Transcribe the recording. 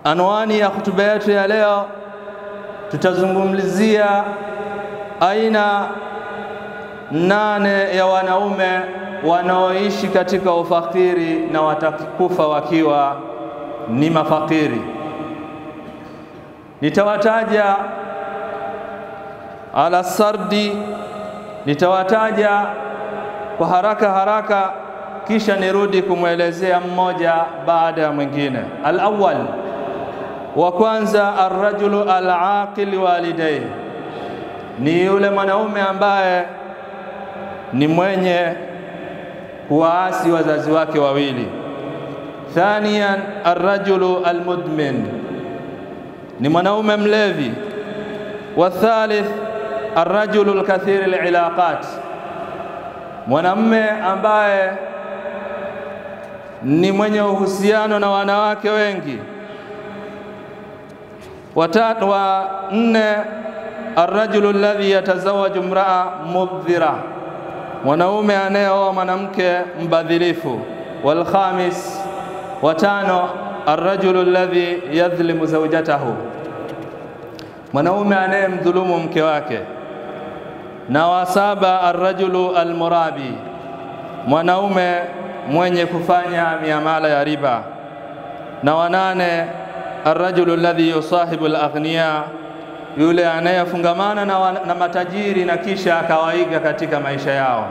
Anwani ya hutuba yetu ya leo tutazungumzia aina 8 ya wanaume wanaoishi katika ufakiri na watakufa wakiwa ni mafakiri. Nitawataja ala sardi, nitawataja kwa haraka kisha nirudi kumwelezea mmoja baada ya mwingine. Al-awwal, wa kwanza, ar-rajulu al-aqil walidayhi, ni yule mwanaume ambaye ni mwenye kuwaasi wazazi wake wawili. Thaniyan, ar-rajulu al-mudmin, ni mwanaume mlevi. Wa thalith, ar-rajulu al-kathir al-ilaqat, mwanamume ambaye ni mwenye uhusiano na wanawake wengi. Wa nne, ar-rajulu alladhi yatazawwaju imra'a mubdhira, mwanaume anayeoa mwanamke mbadhilifu. Wal khamis, wa tano, ar-rajulu alladhi yadhlimu zawjatahu, mwanaume anayemdhulumu mke wake. Na wa saba, ar-rajulu al-murabi, mwanaume mwenye kufanya miamala ya riba. Na wa nane, ar-rajulu alladhi yusahibu al-aghniya, yule anayefungamana na matajiri na kisha akawaiga katika maisha yao.